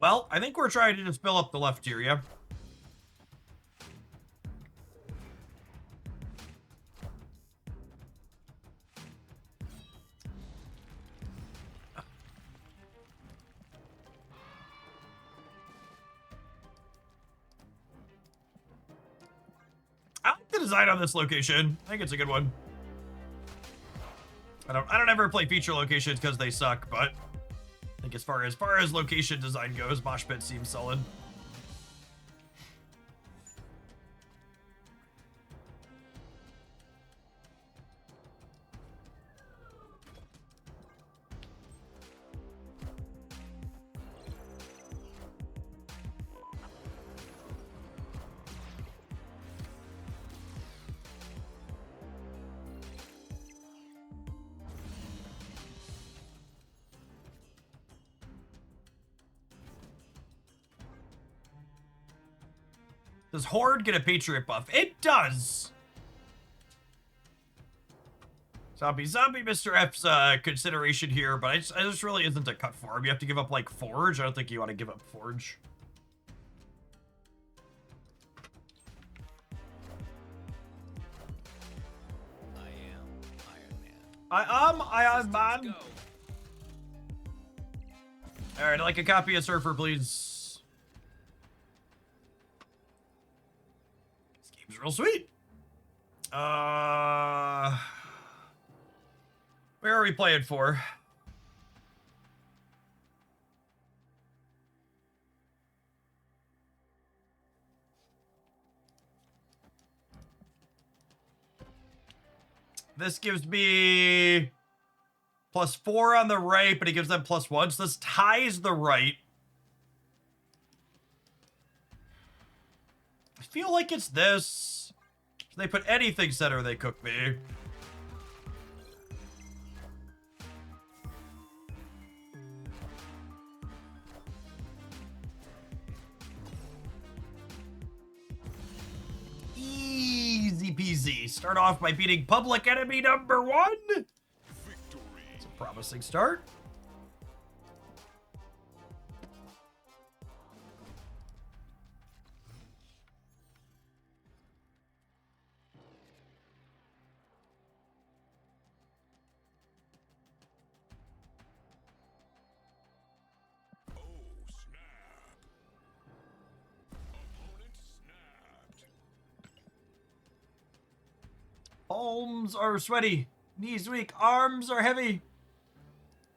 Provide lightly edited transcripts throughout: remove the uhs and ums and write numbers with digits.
Well, I think we're trying to just fill up the left here, yeah? I like the design on this location. I think it's a good one. I don't ever play feature locations because they suck, but I think as far as location design goes, Mosh Pit seems solid. Does Horde get a Patriot buff? It does! Zombie Mr. F's consideration here, but I just really isn't a cut for him. You have to give up, like, Forge. I don't think you want to give up Forge. I am Iron Man. Alright, I'd like a copy of Surfer, please. This game's real sweet. Where are we playing for? This gives me +4 on the right, but it gives them +1. So this ties the right. I feel like it's this. If they put anything center, they cook me. Easy peasy. Start off by beating public enemy number 1. Victory. It's a promising start. Palms are sweaty, knees weak, arms are heavy.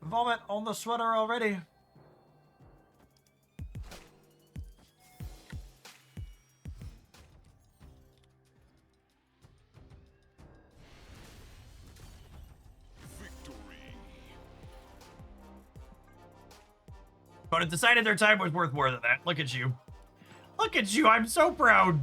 Vomit on the sweater already. Victory. But it decided their time was worth more than that. Look at you. Look at you, I'm so proud.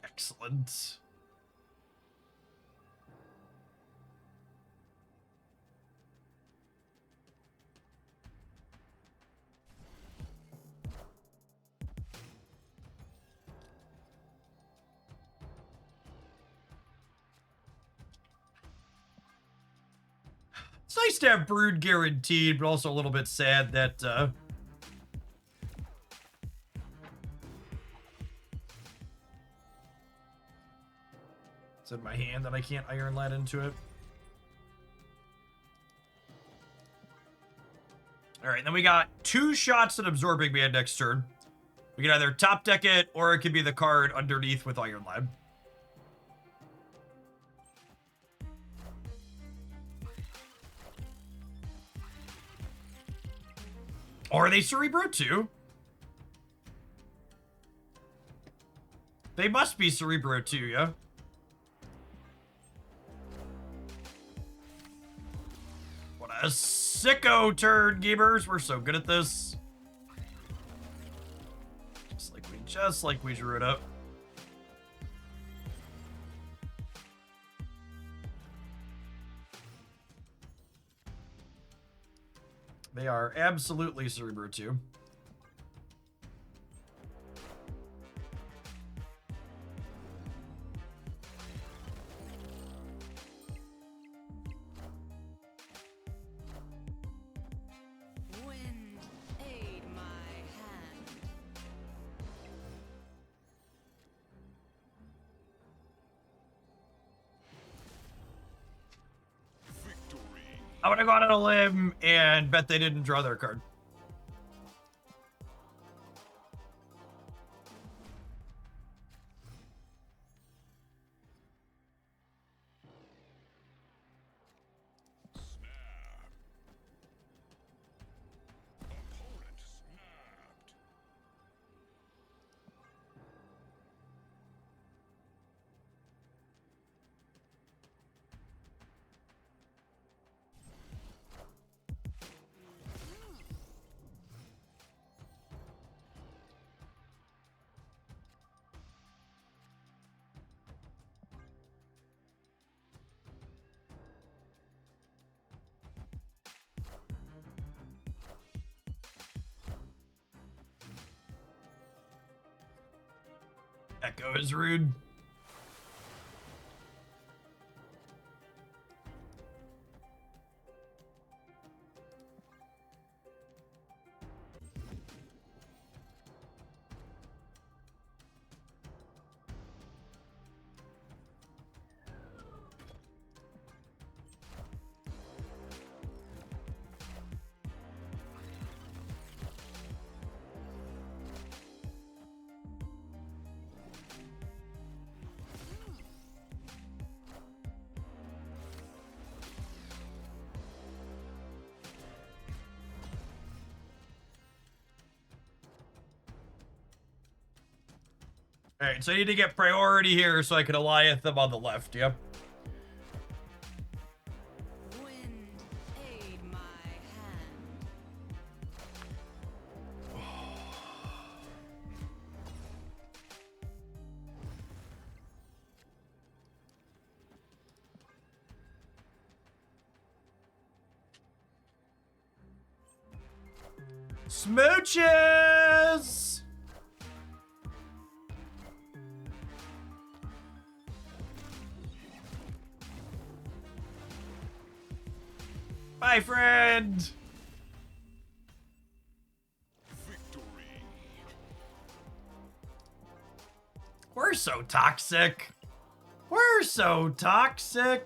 Excellent. It's nice to have Brood guaranteed, but also a little bit sad that it's in my hand and I can't Iron Lad into it. Alright, then we got 2 shots at Absorbing Man next turn. We can either top deck it, or it could be the card underneath with Iron Lad. Or are they Cerebro too? They must be Cerebro too, yeah? What a sicko turn, gamers. We're so good at this. Just like we drew it up. They are absolutely Cerebro too. I would have gone on a limb and bet they didn't draw their card. Echo is rude. Alright, so I need to get priority here so I can Eliath them on the left, yep. Wind, aid my hand. Smooches! Bye, friend! Victory. We're so toxic. We're so toxic.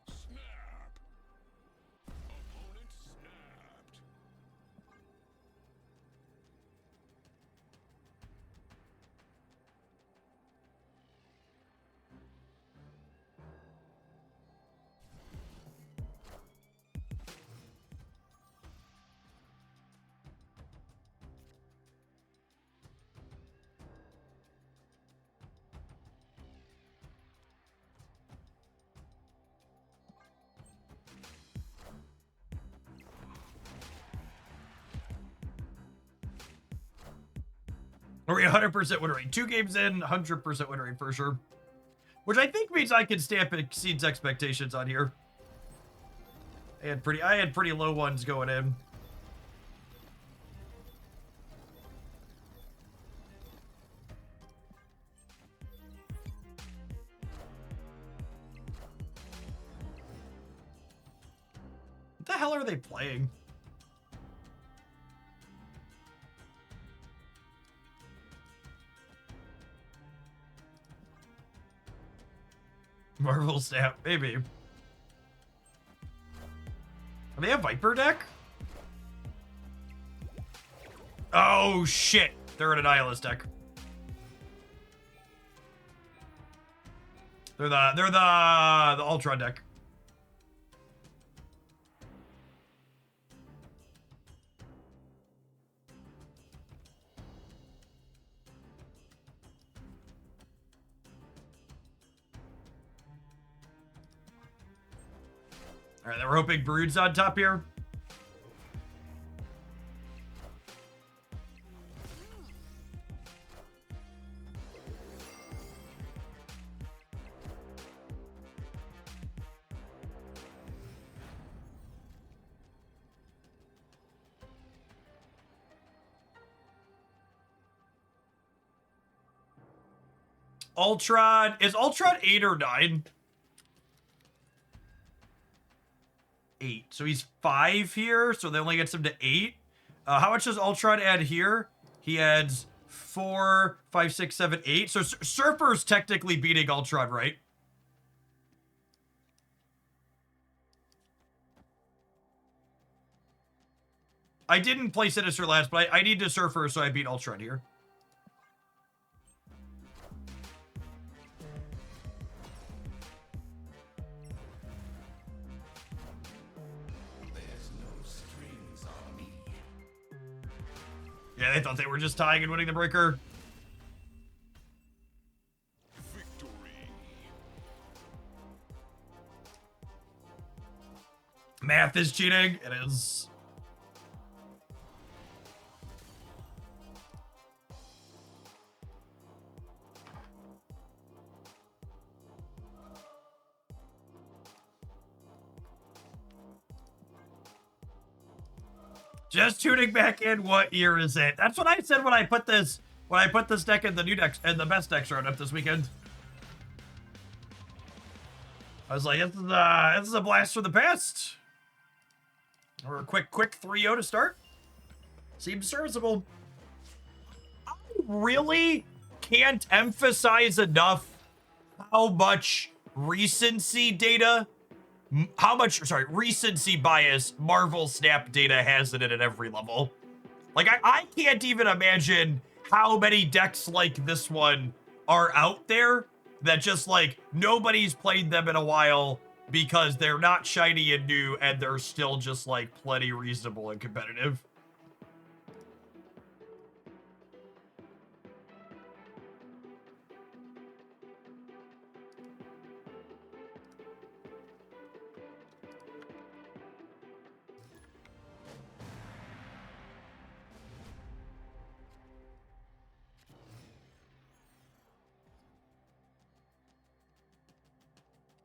Snap. Opponent snapped. Are we 100% win rate? 2 games in, 100% win rate for sure. Which I think means I can stamp exceeds expectations on here. I had pretty low ones going in. What the hell are they playing? Marvel Snap, maybe. Are they a Viper deck? Oh shit, they're in a Nihilist deck. They're the Ultron deck. All right, we're hoping Brood's on top here. Ultron, is Ultron 8 or 9? 8. So he's 5 here, so that only gets him to 8. How much does Ultron add here? He adds 4, 5, 6, 7, 8. So Surfer's technically beating Ultron, right? I didn't play Sinister last, but I need to Surfer, so I beat Ultron here. Yeah, they thought they were just tying and winning the breaker. Victory. Math is cheating. It is. Just tuning back in. What year is it? That's what I said when I put this deck in the new decks and the best decks roundup this weekend. I was like, this is a blast from the past. Or a quick 3-0 to start. Seems serviceable. I really can't emphasize enough how much recency bias Marvel Snap data has in it at every level. Like, I can't even imagine how many decks like this one are out there that just, like, nobody's played them in a while because they're not shiny and new and they're still just, like, plenty reasonable and competitive.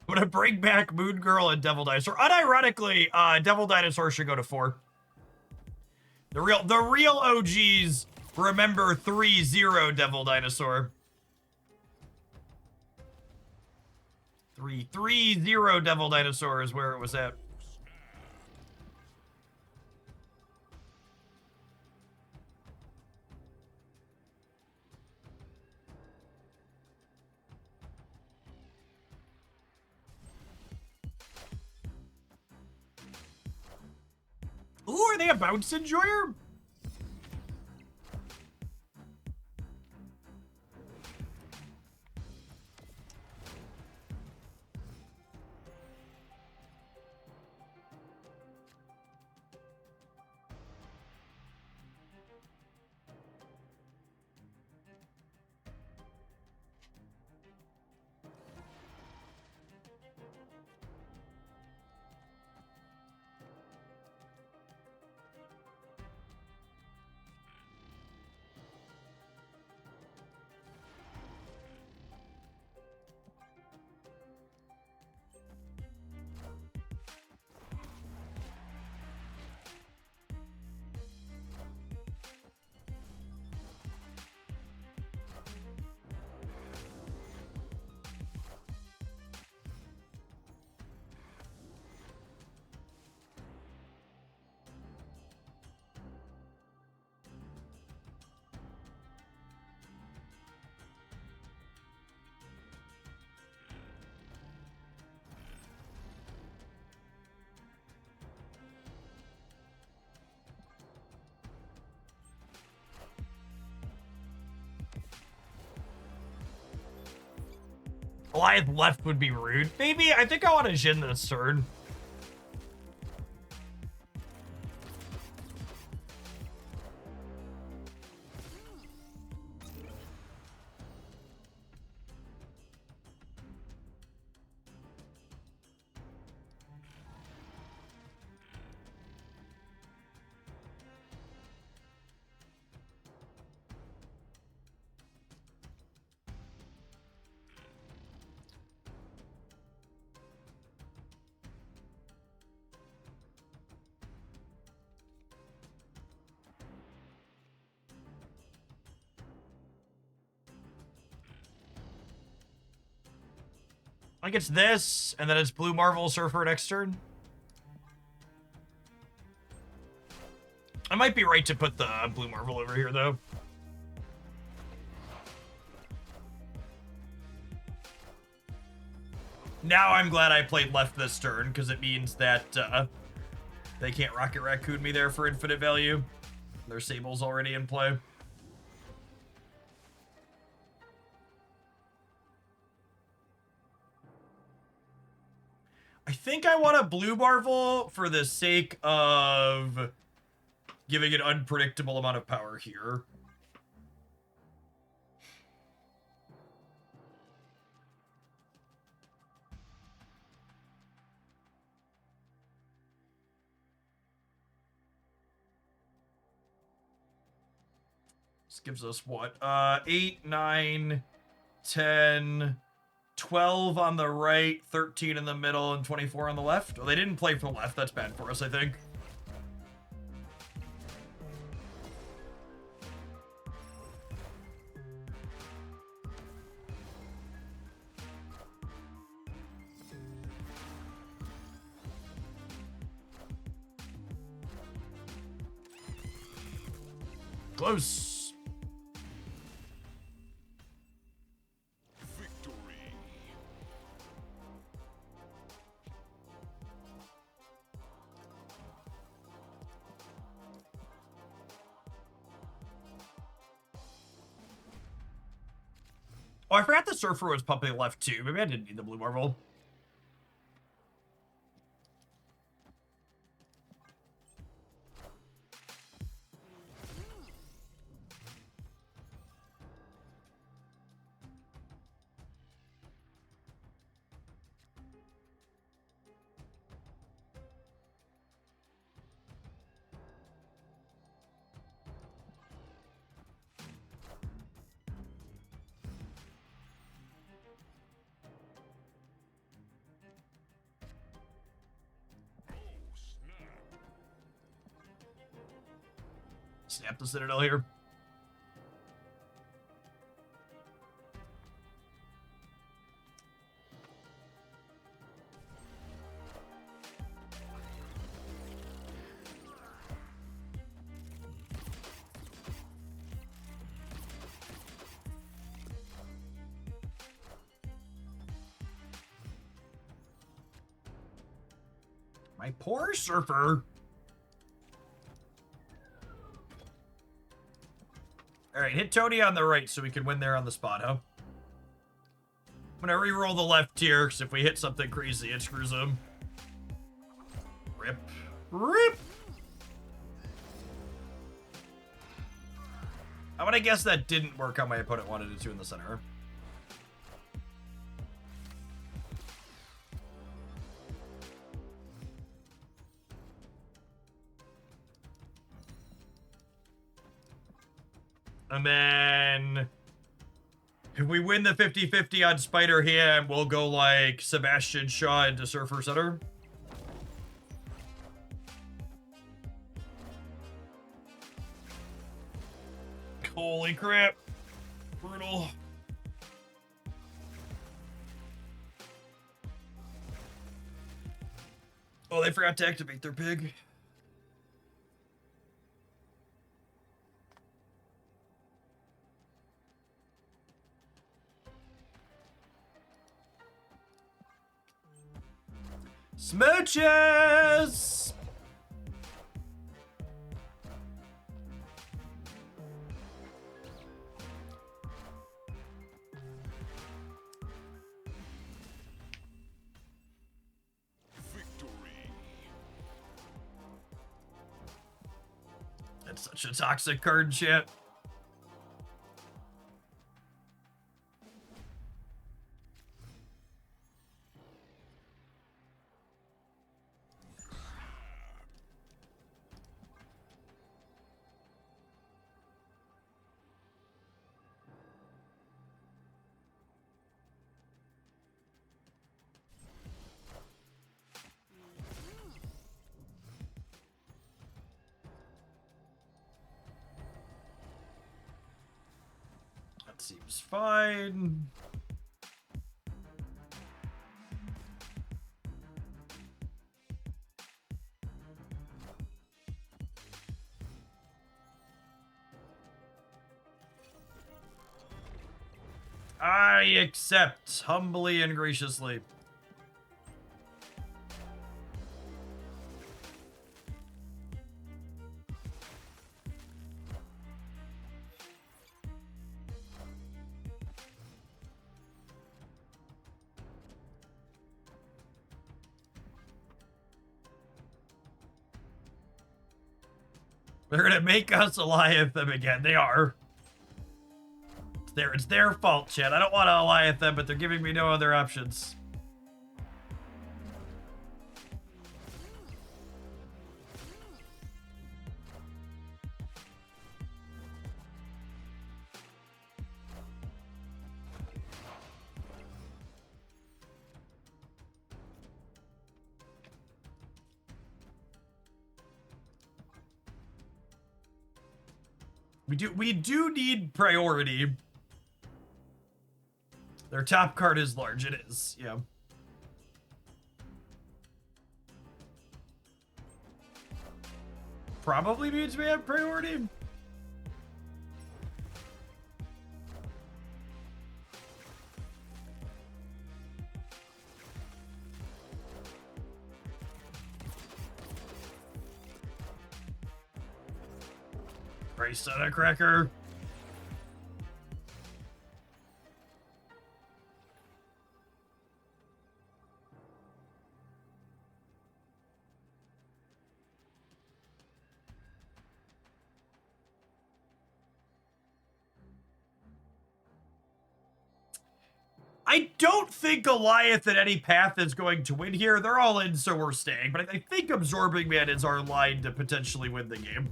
I'm gonna bring back Moon Girl and Devil Dinosaur. Unironically, Devil Dinosaur should go to 4. The real OGs remember 3-0 Devil Dinosaur. 3-0 Devil Dinosaur is where it was at. Ooh, are they a bounce enjoyer? Goliath left would be rude. Maybe, I think I want to Jhin this turn. Like it's this, and then it's Blue Marvel Surfer next turn. I might be right to put the Blue Marvel over here, though. Now I'm glad I played left this turn, because it means that they can't Rocket Raccoon me there for infinite value. Their Sable's already in play. I think I want a Blue Marvel for the sake of giving an unpredictable amount of power here. This gives us what? 8, 9, 10, 12 on the right, 13 in the middle, and 24 on the left. Well, they didn't play for the left. That's bad for us, I think. Close. Victory. Oh, I forgot the Surfer was pumping left too. Maybe I didn't need the Blue Marvel. Snap the Citadel here. My poor Surfer. All right, hit Tony on the right so we can win there on the spot, huh? I'm gonna re-roll the left here, because if we hit something crazy, it screws him. Rip. Rip! I'm gonna guess that didn't work how my opponent wanted it to in the center. And then if we win the 50-50 on Spider Ham, we'll go like Sebastian Shaw into Surfer Center. Holy crap. Brutal. Oh, they forgot to activate their pig. Smooches! That's such a toxic card, chat. That seems fine. I accept humbly and graciously. They're gonna make us Eliath them again. They are. It's their fault, chat. I don't want to Eliath them, but they're giving me no other options. We do need priority. Their top card is large. It is, yeah. Probably means we have priority. Christ on a cracker. I don't think Goliath at any path is going to win here. They're all in, so we're staying. But I think Absorbing Man is our line to potentially win the game.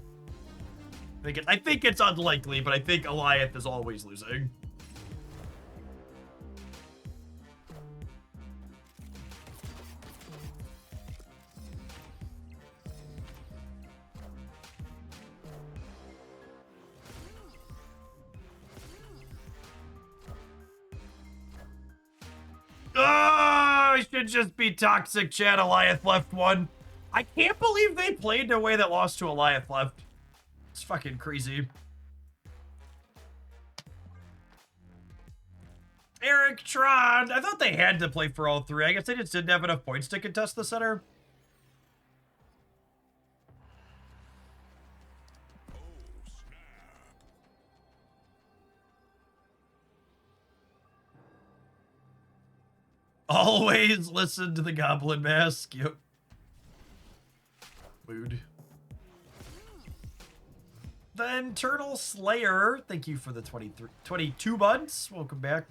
I think it's unlikely, but I think Goliath is always losing. Oh, I should just be toxic, chat. Eliath left one. I can't believe they played in a way that lost to Eliath left. It's fucking crazy. Eric Tron. I thought they had to play for all three. I guess they just didn't have enough points to contest the center. Always listen to the Goblin Mask. Yep. Mood. The Internal Slayer. Thank you for the 22 months. Welcome back.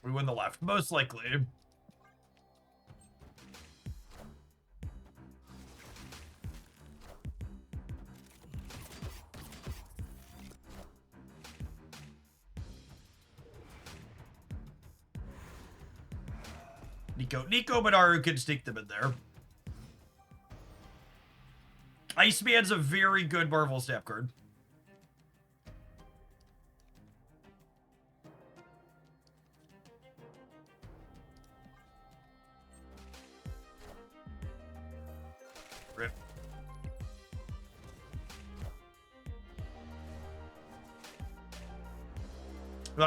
We win the left, most likely. Nico Minaru can sneak them in there. Iceman's a very good Marvel Snap card. Rip.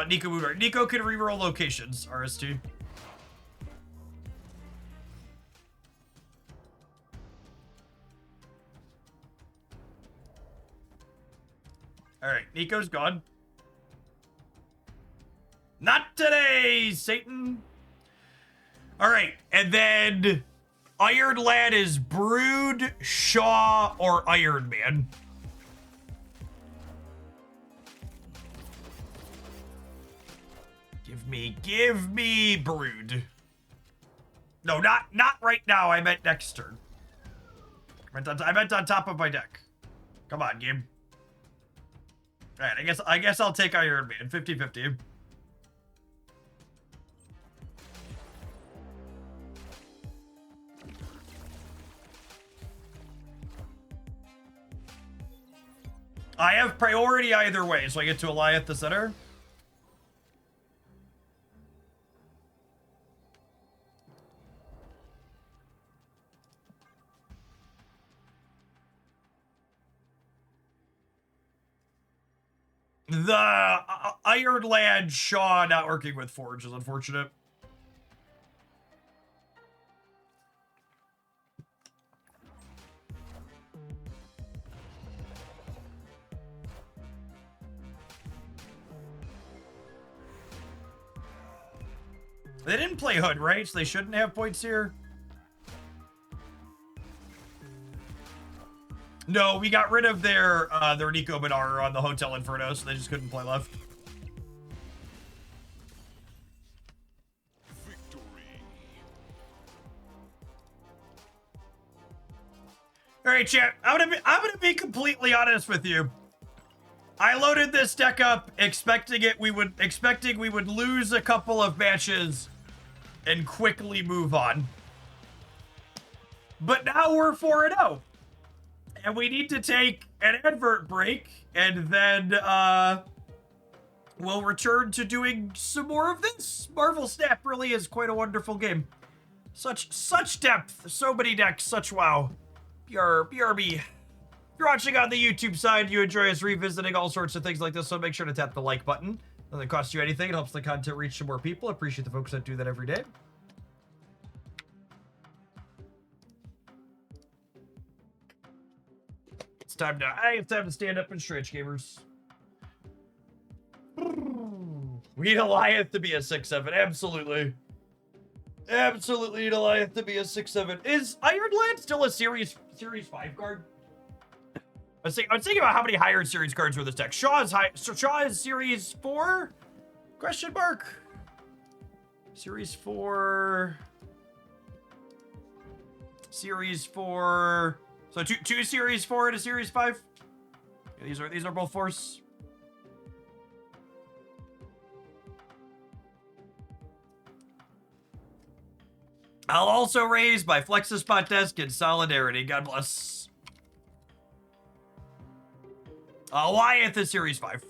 Nico Minaru. Nico can reroll locations, RST. Alright, Nico's gone. Not today, Satan. All right, and then Iron Lad is Brood, Shaw, or Iron Man. Give me Brood. No, not right now. I meant next turn. I meant on top of my deck. Come on, game. All right, I guess I'll take Iron Man. 50-50. I have priority either way, so I get to ally at the center. The Iron Lad Shaw not working with Forge is unfortunate. They didn't play Hood, right? So they shouldn't have points here. No, we got rid of their Nico Benar on the Hotel Inferno, so they just couldn't play left. Victory. All right, chat. I'm gonna be completely honest with you. I loaded this deck up expecting we would lose a couple of matches and quickly move on. But now we're 4-0. And we need to take an advert break, and then we'll return to doing some more of this. Marvel Snap really is quite a wonderful game. Such depth, so many decks, such wow. BRB. If you're watching on the YouTube side, you enjoy us revisiting all sorts of things like this, so make sure to tap the like button. Doesn't cost you anything. It helps the content reach some more people. Appreciate the folks that do that every day. It's time to stand up and stretch, gamers. We need Goliath to be a 6-7. Absolutely. Absolutely need Goliath to be a 6-7. Is Iron Lad still a Series 5 card? I was thinking about how many higher series cards were this deck. Shaw is Series 4? Question mark. Series 4. Series 4. So two Series 4 and a Series 5. Yeah, these are both 4s. I'll also raise my Flexispot desk in solidarity. God bless. Goliath is Series 5.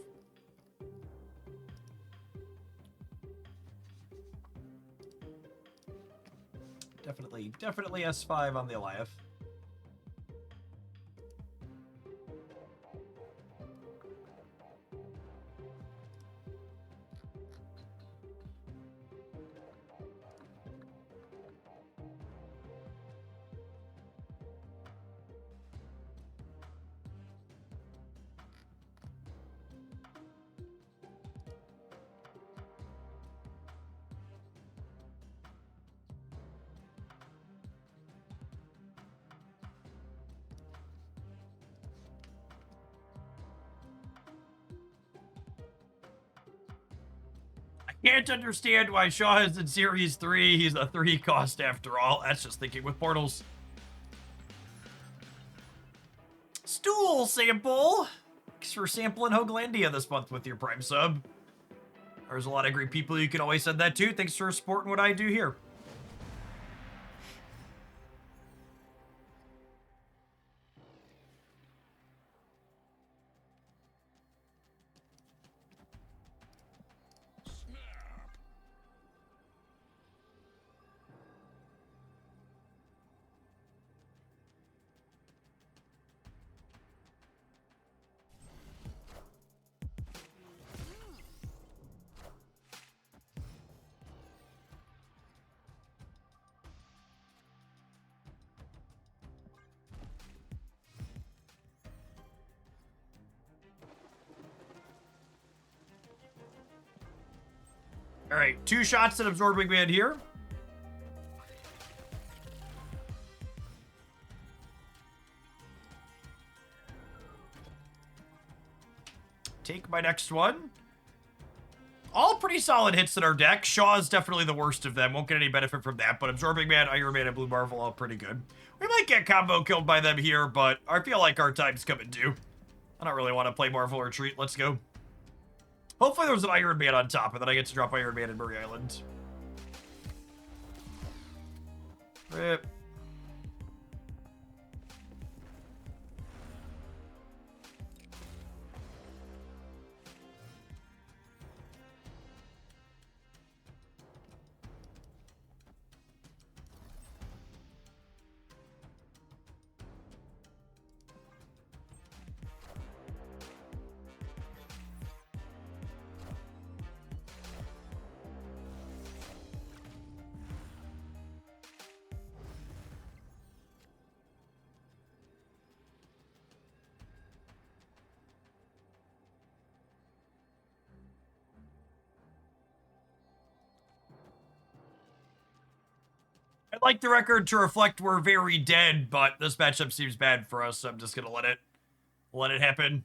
Definitely S5 on the Goliath. Can't understand why Shaw is in Series 3. He's a 3 cost after all. That's just thinking with portals. Stool sample. Thanks for sampling Hoaglandia this month with your Prime sub. There's a lot of great people you can always send that to. Thanks for supporting what I do here. All right, 2 shots at Absorbing Man here. Take my next one. All pretty solid hits in our deck. Shaw is definitely the worst of them. Won't get any benefit from that, but Absorbing Man, Iron Man, and Blue Marvel all pretty good. We might get combo killed by them here, but I feel like our time's coming due. I don't really want to play Marvel Retreat. Let's go. Hopefully there's an Iron Man on top, and then I get to drop Iron Man in Murray Island. Rip. I'd like the record to reflect we're very dead, but this matchup seems bad for us, so I'm just gonna let it happen.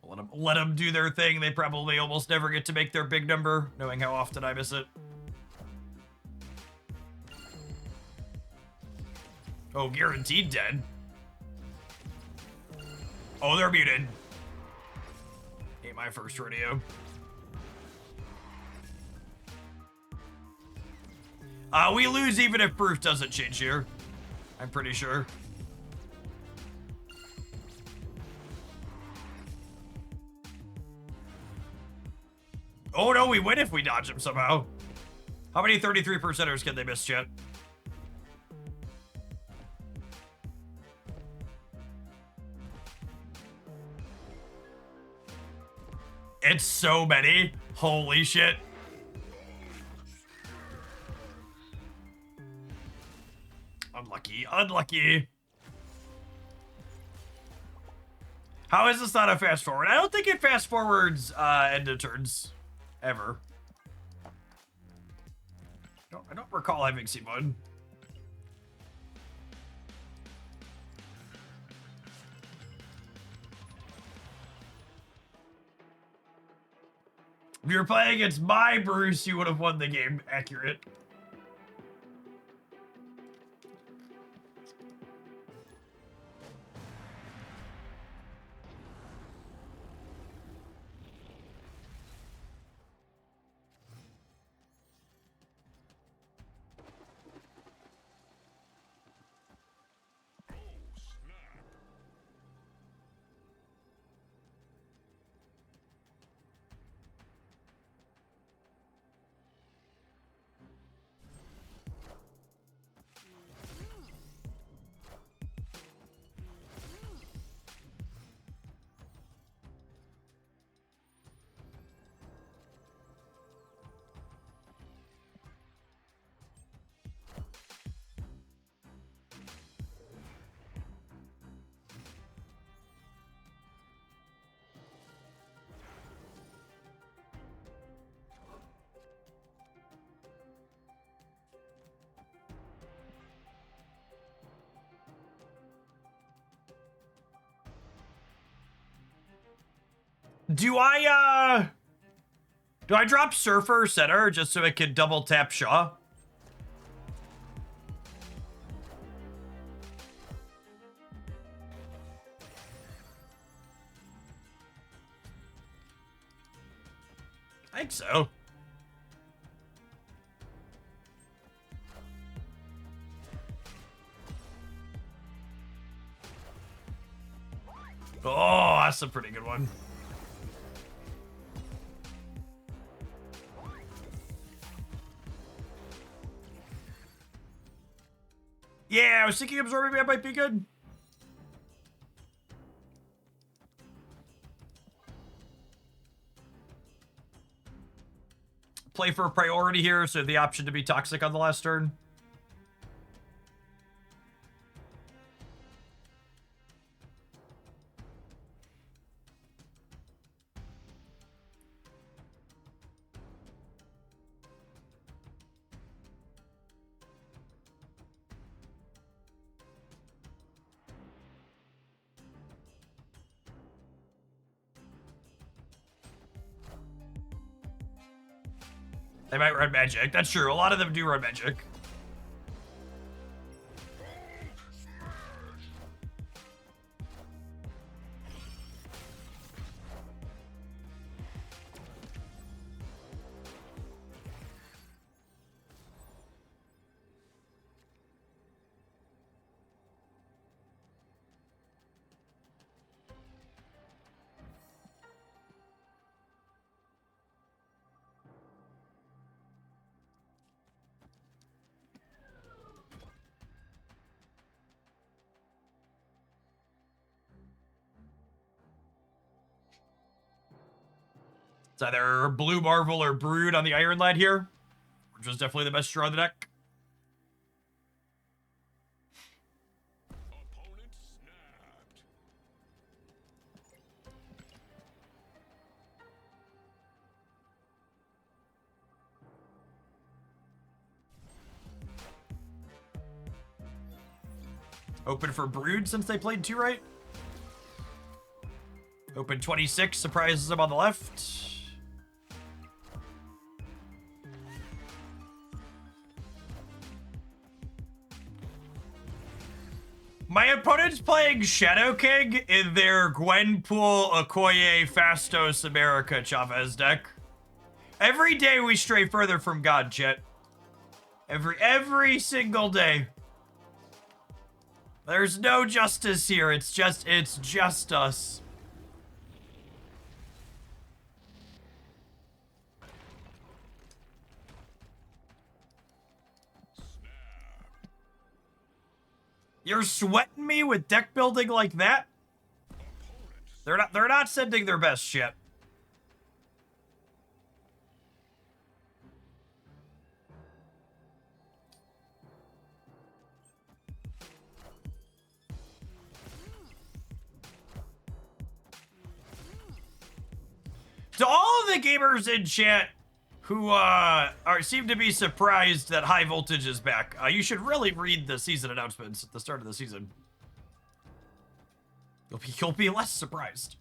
Let them do their thing. They probably almost never get to make their big number, knowing how often I miss it. Oh, guaranteed dead. Oh, they're muted. Ain't my first rodeo. We lose even if proof doesn't change here. I'm pretty sure. Oh no, we win if we dodge him somehow. How many 33%ers can they miss, chat? It's so many. Holy shit. Unlucky, unlucky. How is this not a fast forward? I don't think it fast forwards end of turns ever. I don't recall having seen one. If you were playing against my Bruce, you would have won the game. Accurate. Do I drop Surfer center just so it can double tap Shaw? I think so. Oh, that's a pretty good one. Yeah, I was thinking Absorbing Man might be good. Play for a priority here, so the option to be toxic on the last turn. They might run magic. That's true. A lot of them do run magic. It's either Blue Marvel or Brood on the Iron Lad here, which was definitely the best draw of the deck. Opponent snapped. Open for Brood since they played 2 right. Open 26, surprises him on the left. My opponent's playing Shadow King in their Gwenpool, Okoye, Fastos, America Chavez deck. Every day we stray further from God, Chet. Every single day. There's no justice here. It's just us. You're sweating me with deck building like that? They're not sending their best shit. To all of the gamers in chat who seem to be surprised that High Voltage is back, you should really read the season announcements at the start of the season. You'll be less surprised.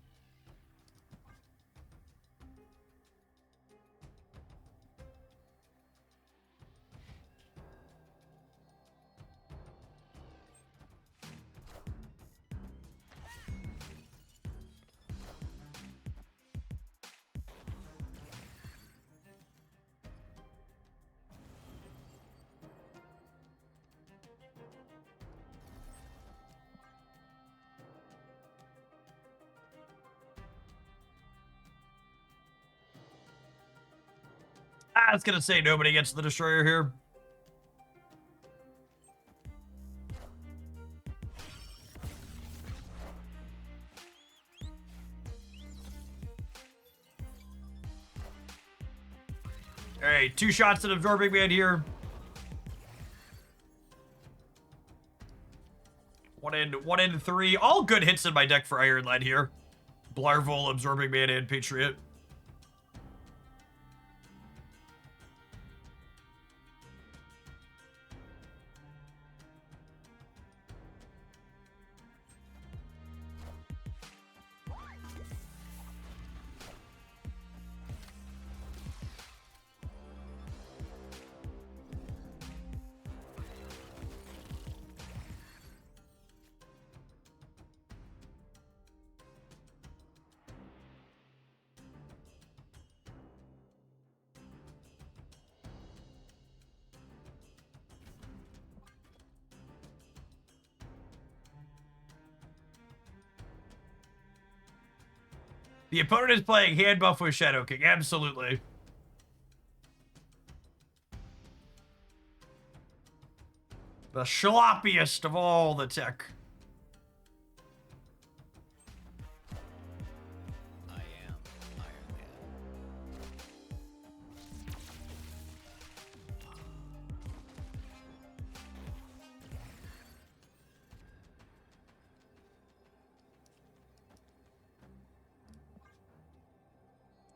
I was gonna say nobody gets the Destroyer here. Alright, 2 shots at Absorbing Man here. One in 3. All good hits in my deck for Iron Lad here. Blarvel, Absorbing Man, and Patriot. The opponent is playing hand buff with Shadow King. Absolutely. The sloppiest of all the tech. I am Iron Man.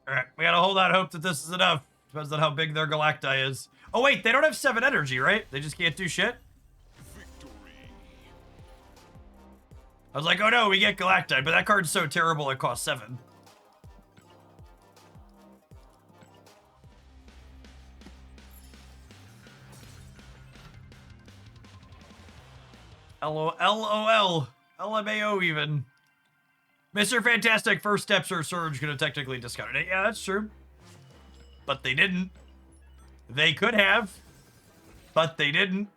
Alright, we gotta hold out hope that this is enough. Depends on how big their Galacti is. Oh wait, they don't have 7 energy, right? They just can't do shit? Victory. I was like, oh no, we get Galacti, but that card's so terrible it costs 7. LOL. LMAO even. Mr. Fantastic, first steps are Surge could have technically discounted it. Yeah, that's true. But they didn't. They could have, but they didn't.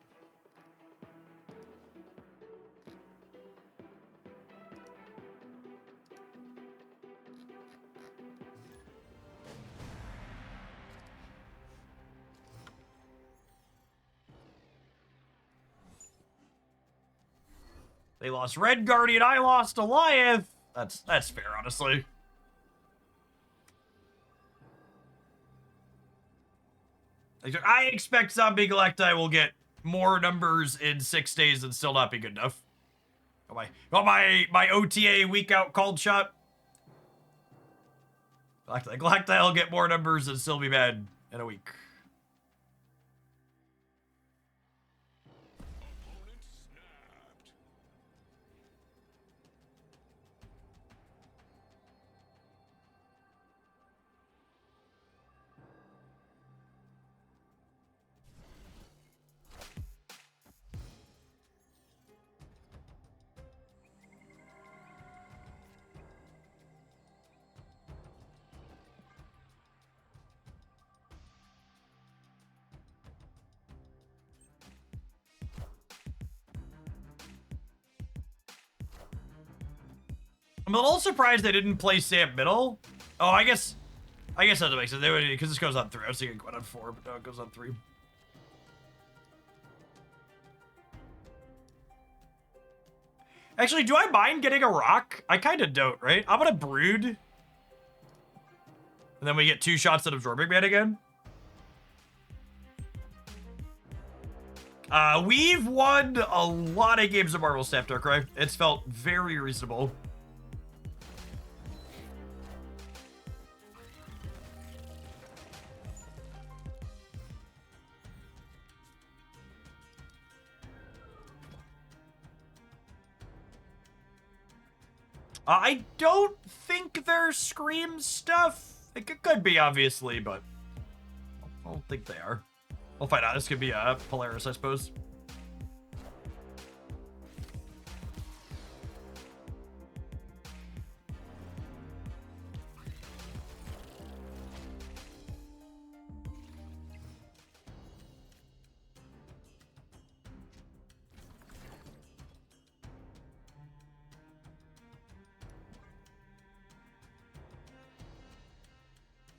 They lost Red Guardian, I lost Goliath. That's fair, honestly. I expect Zombie Galacti will get more numbers in 6 days and still not be good enough. My OTA week out called shot. Galacti will get more numbers and still be bad in a week. Opponent snapped. I'm a little surprised they didn't play Sam middle. Oh, I guess that doesn't make sense. They would, because this goes on 3. I was thinking it went on 4, but no, it goes on 3. Actually, do I mind getting a rock? I kind of don't, right? I'm gonna brood. And then we get 2 shots at Absorbing Man again. We've won a lot of games of Marvel Snap Darkrai. It's felt very reasonable. I don't think there's Scream stuff. It could be, obviously, but I don't think they are. We'll find out. This could be Polaris, I suppose.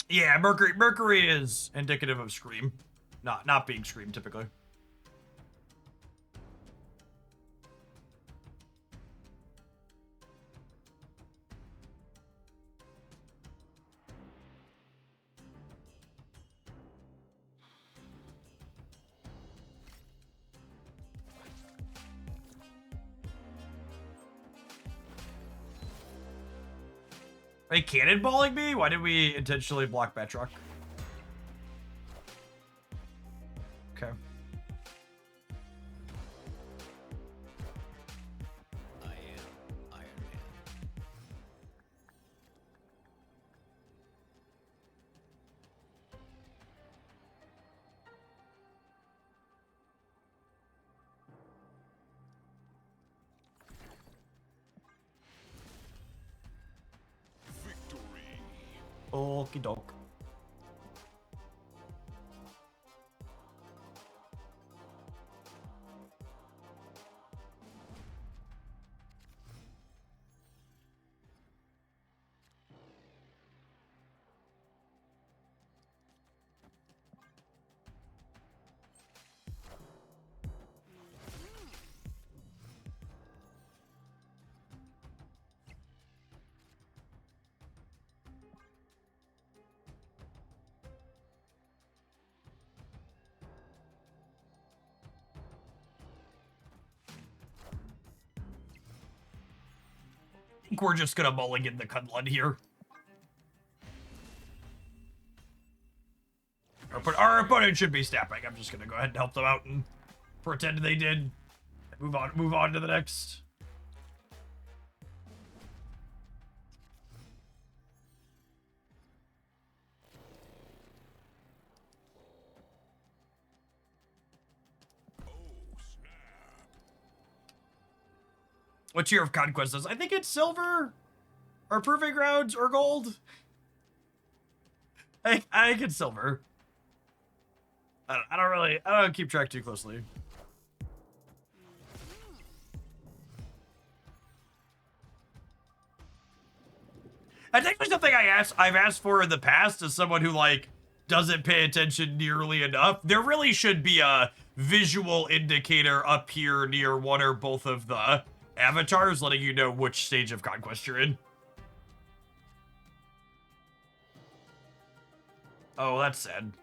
Yeah, Mercury is indicative of Scream. Not being Scream, typically. Are they cannonballing me? Why did we intentionally block Batroc? Okay. I am Iron Man. Victory. Okie doke. I think we're just gonna mulligan the Cunlun here. Our opponent should be snapping. I'm just gonna go ahead and help them out and pretend they did. Move on to the next. Oh, snap. What tier of conquest is? I think it's silver or proving grounds or gold. I think it's silver. I don't keep track too closely. That's actually something I've asked for in the past as someone who like doesn't pay attention nearly enough. There really should be a visual indicator up here near one or both of the avatars letting you know which stage of conquest you're in. Oh, that's sad.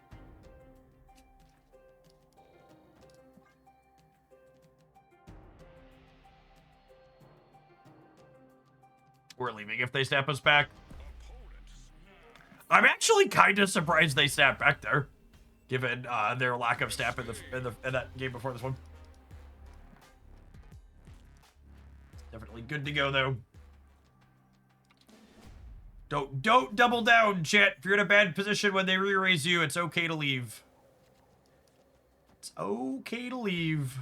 We're leaving if they snap us back. I'm actually kind of surprised they snapped back there, given their lack of snap in that game before this one. Definitely good to go though. Don't double down, chat. If you're in a bad position when they re-raise you, it's okay to leave. It's okay to leave.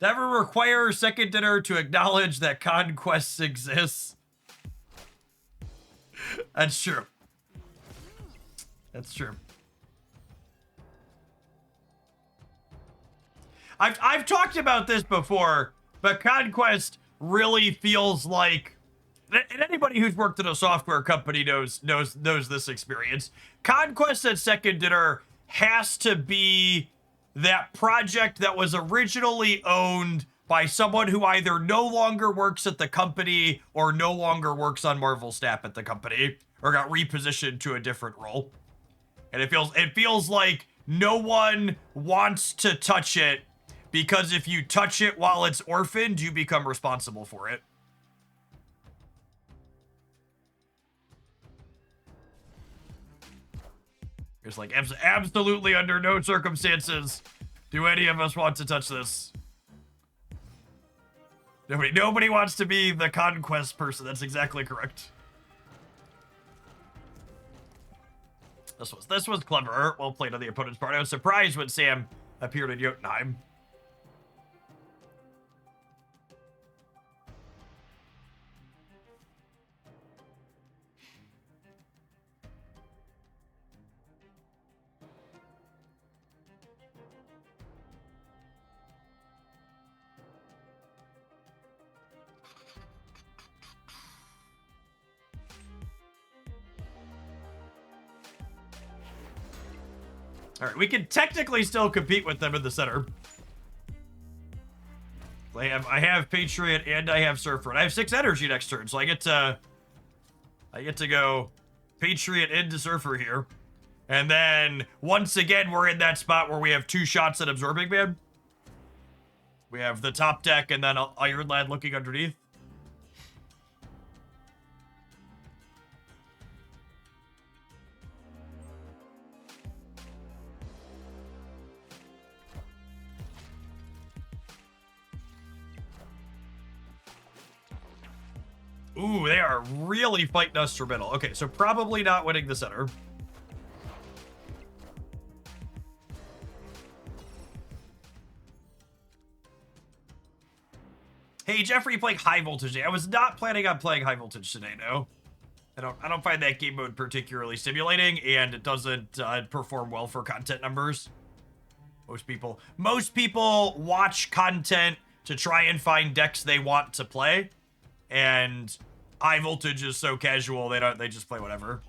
Never require second dinner to acknowledge that conquests exists. That's true. That's true. I've talked about this before, but conquest really feels like, and anybody who's worked at a software company knows this experience. Conquest at second dinner has to be that project that was originally owned by someone who either no longer works at the company or no longer works on Marvel staff at the company or got repositioned to a different role. And it feels like no one wants to touch it because if you touch it while it's orphaned, you become responsible for it. It's like absolutely under no circumstances do any of us want to touch this. Nobody wants to be the conquest person. That's exactly correct. This was clever. Well played on the opponent's part. I was surprised when Sam appeared in Jotunheim. All right, we can technically still compete with them in the center. I have Patriot and I have Surfer, and I have 6 energy next turn, so I get to go Patriot into Surfer here, and then once again we're in that spot where we have 2 shots at Absorbing Man. We have the top deck and then Iron Lad looking underneath. Ooh, they are really fighting us for middle. Okay, so probably not winning the center. Hey, Jeffrey, playing high voltage today. I was not planning on playing high voltage today, no. I don't find that game mode particularly stimulating, and it doesn't perform well for content numbers. Most people watch content to try and find decks they want to play, and high voltage is so casual they just play whatever.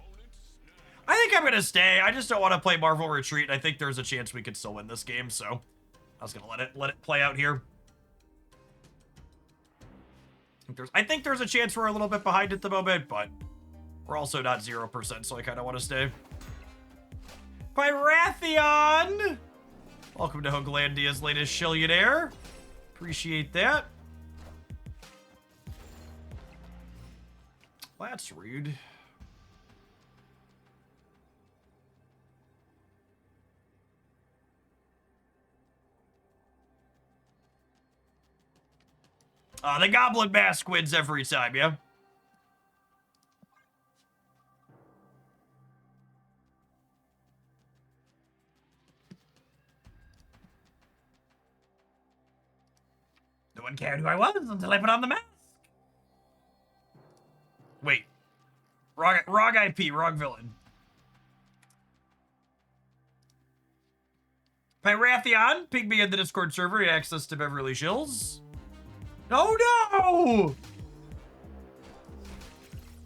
I think I'm gonna stay. I just don't want to play Marvel Retreat. I think there's a chance we could still win this game, so I was gonna let it play out here. I think there's a chance we're a little bit behind at the moment, but we're also not 0%, so I kind of want to stay. Pyrathion! Welcome to Hooglandia's latest Shillionaire. Appreciate that. Well, that's rude. The Goblin Mask wins every time, yeah? one cared who I was until I put on the mask. Wait. Wrong IP, wrong villain. Pyrathion, ping me in the Discord server, access to Beverly Hills. Oh no!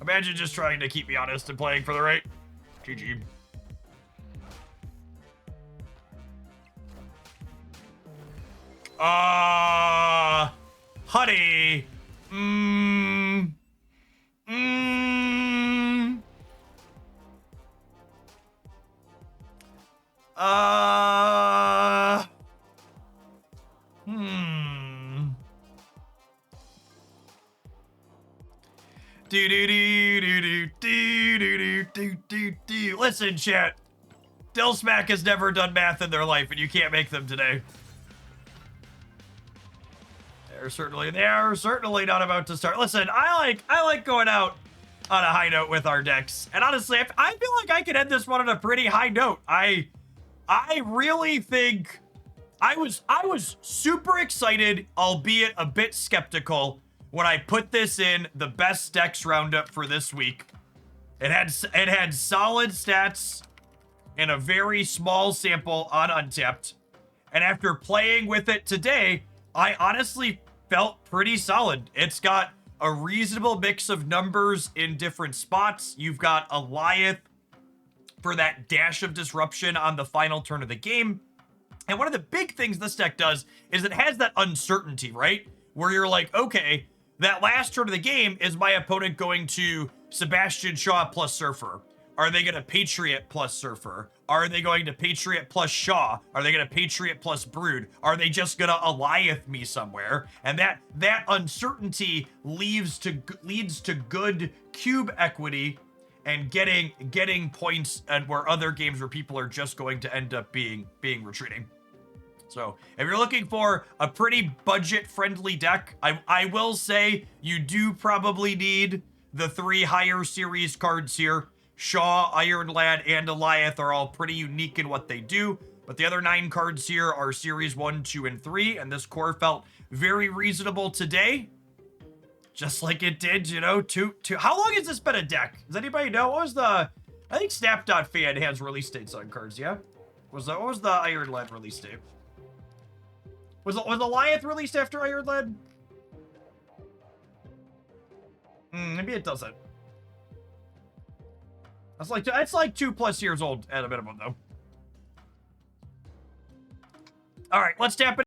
Imagine just trying to keep me honest and playing for the right. GG. Honey. Listen, chat. Dillsmack has never done math in their life, and you can't make them today. They are certainly not about to start. Listen, I like going out on a high note with our decks, and honestly, I feel like I could end this one on a pretty high note. I really think I was super excited, albeit a bit skeptical, when I put this in the best decks roundup for this week. It had solid stats in a very small sample on Untapped, and after playing with it today, I honestly felt pretty solid. It's got a reasonable mix of numbers in different spots. You've got Goliath for that dash of disruption on the final turn of the game. And one of the big things this deck does is it has that uncertainty, right? Where you're like, okay, that last turn of the game, is my opponent going to Sebastian Shaw plus Surfer? Are they going to Patriot plus Surfer? Are they going to Patriot plus Shaw? Are they going to Patriot plus Brood? Are they just going to Goliath me somewhere? And that uncertainty leads to good cube equity and getting points, and where other games where people are just going to end up being retreating. So if you're looking for a pretty budget-friendly deck, I will say you do probably need the 3 higher series cards here. Shaw, Iron Lad, and Goliath are all pretty unique in what they do, but the other 9 cards here are series 1, 2, and 3, and this core felt very reasonable today. Just like it did, you know, how long has this been a deck? Does anybody know? What was the, I think Snap.fan has release dates on cards, yeah? What was the Iron Lad release date? Was Goliath released after Iron Lad? Maybe it doesn't. It's like 2+ years old at a minimum, though. All right, let's tap it.